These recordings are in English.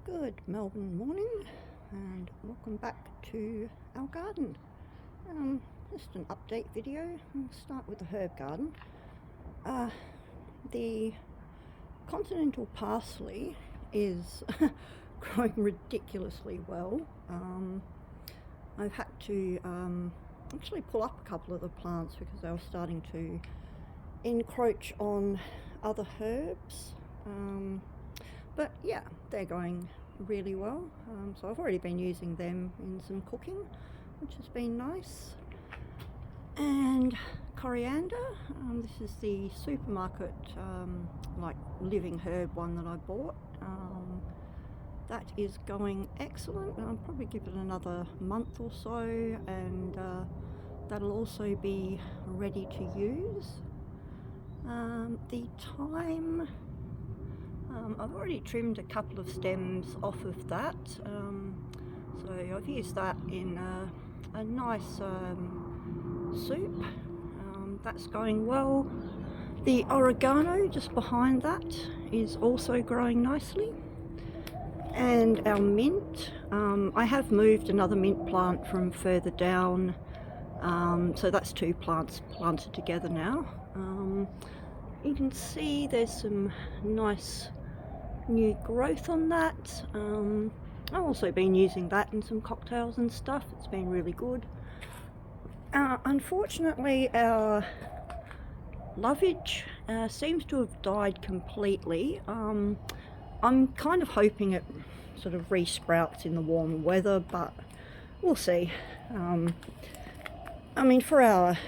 Good Melbourne morning and welcome back to our garden. Just an update video. I'll start with the herb garden. The continental parsley is growing ridiculously well. I've had to actually pull up a couple of the plants because they were starting to encroach on other herbs. But yeah, they're going really well. So I've already been using them in some cooking, which has been nice. And coriander, this is the supermarket like living herb one that I bought. That is going excellent. I'll probably give it another month or so, and that'll also be ready to use. The thyme, I've already trimmed a couple of stems off of that, so I've used that in a nice soup. That's going well. The oregano just behind that is also growing nicely. And our mint, I have moved another mint plant from further down, so that's two plants planted together now. You can see there's some nice new growth on that. I've also been using that in some cocktails and stuff. It's been really good. Unfortunately, our lovage seems to have died completely. I'm kind of hoping it sort of re-sprouts in the warm weather, but we'll see. I mean, for our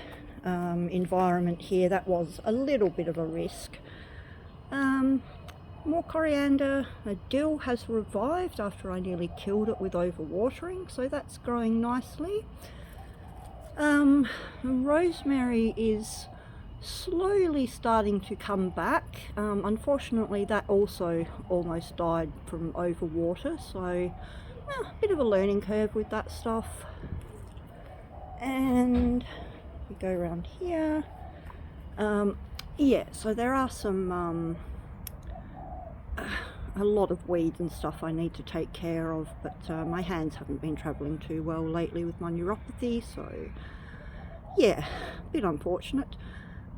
environment here, that was a little bit of a risk. More coriander. Dill has revived after I nearly killed it with overwatering, so that's growing nicely. Rosemary is slowly starting to come back. Unfortunately, that also almost died from overwater, so a bit of a learning curve with that stuff. And we go around here. Yeah, so there are some a lot of weeds and stuff I need to take care of, but my hands haven't been travelling too well lately with my neuropathy, so yeah, a bit unfortunate.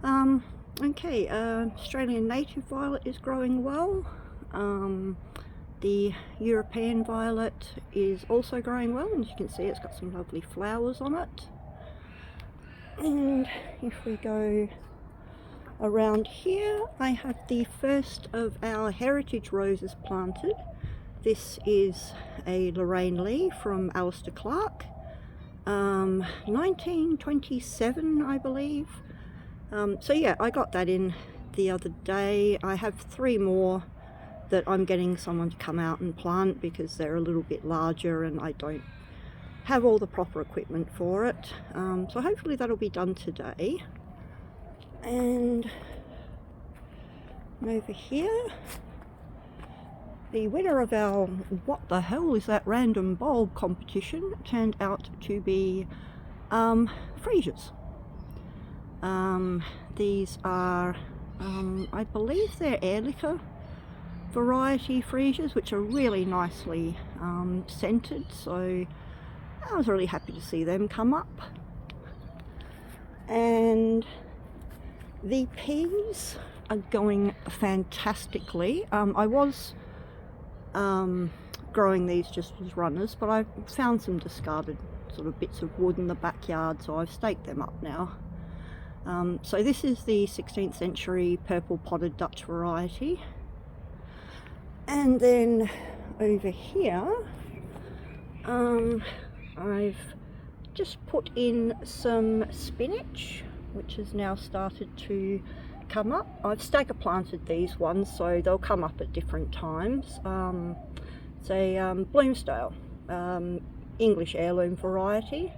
Okay, Australian native violet is growing well. The European violet is also growing well, and as you can see it's got some lovely flowers on it. And if we go around here, I have the first of our heritage roses planted. This is a Lorraine Lee from Alistair Clark, 1927 I believe. So yeah, I got that in the other day. I have 3 more that I'm getting someone to come out and plant because they're a little bit larger and I don't have all the proper equipment for it. So hopefully that'll be done today. And over here, the winner of our what the hell is that random bulb competition turned out to be freesias. These are I believe they're Airlicker variety freesias, which are really nicely scented, so I was really happy to see them come up. And the peas are going fantastically. I was growing these just as runners, but I found some discarded sort of bits of wood in the backyard, so I've staked them up now. So this is the 16th century purple potted Dutch variety. And then over here, I've just put in some spinach, which has now started to come up. I've stagger planted these ones, so they'll come up at different times. It's a Bloomsdale, English heirloom variety.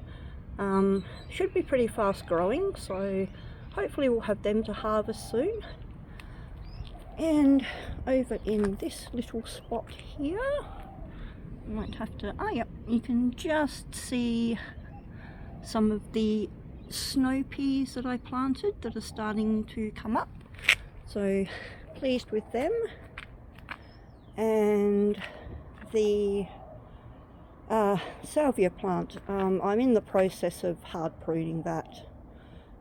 Should be pretty fast growing, so hopefully we'll have them to harvest soon. And over in this little spot here, I might have to, yep, you can just see some of the snow peas that I planted that are starting to come up, so pleased with them. And the salvia plant, I'm in the process of hard pruning that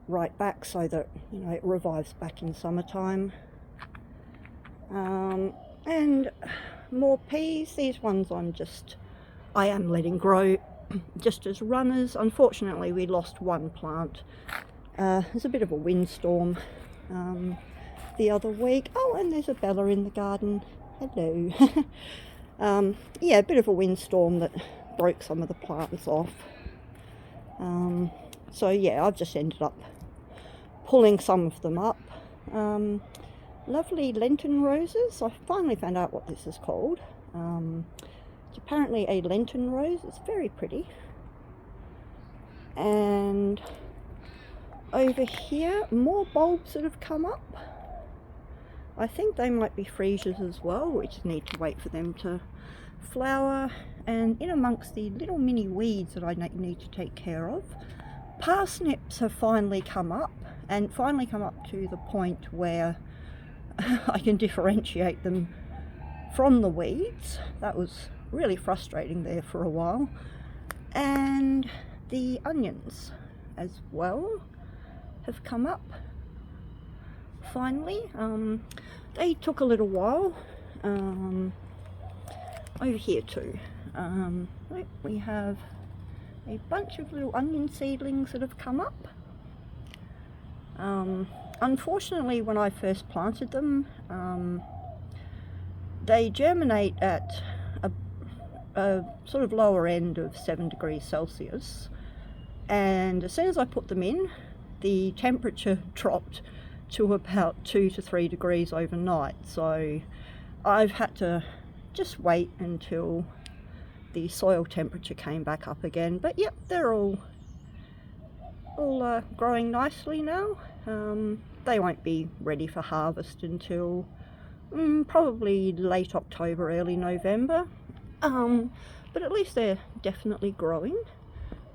right back so that, you know, it revives back in summertime. And more peas. These ones I am letting grow just as runners. Unfortunately, we lost one plant. There's a bit of a windstorm the other week. Oh, and there's a Bella in the garden. Hello. Yeah, a bit of a windstorm that broke some of the plants off. So yeah, I've just ended up pulling some of them up. Lovely Lenten roses. I finally found out what this is called. It's apparently a Lenten rose. It's very pretty. And over here, more bulbs that have come up. I think they might be freesias as well. We just need to wait for them to flower. And in amongst the little mini weeds that I need to take care of, parsnips have finally come up, and finally come up to the point where I can differentiate them from the weeds. That was really frustrating there for a while. And the onions as well have come up finally. They took a little while. Over here too, we have a bunch of little onion seedlings that have come up. Unfortunately, when I first planted them, they germinate at a sort of lower end of 7 degrees Celsius, and as soon as I put them in, the temperature dropped to about 2 to 3 degrees overnight. So I've had to just wait until the soil temperature came back up again. But yep, they're all growing nicely now. They won't be ready for harvest until probably late October, early November. But at least they're definitely growing.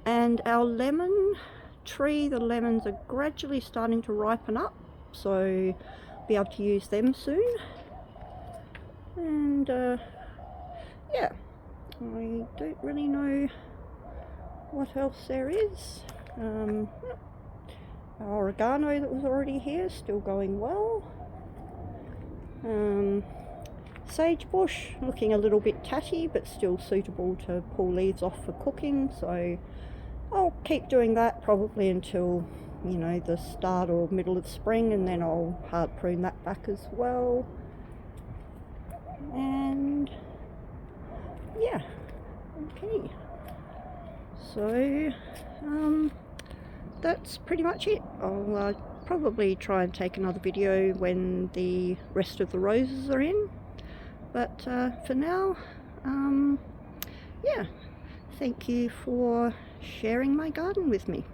And our lemon tree, the lemons are gradually starting to ripen up, so I'll be able to use them soon. And yeah, I don't really know what else there is. Our oregano that was already here, still going well. Sage bush looking a little bit tatty, but still suitable to pull leaves off for cooking, so I'll keep doing that probably until, you know, the start or middle of spring, and then I'll hard prune that back as well. And yeah, okay, so that's pretty much it. I'll probably try and take another video when the rest of the roses are in, but for now, yeah, thank you for sharing my garden with me.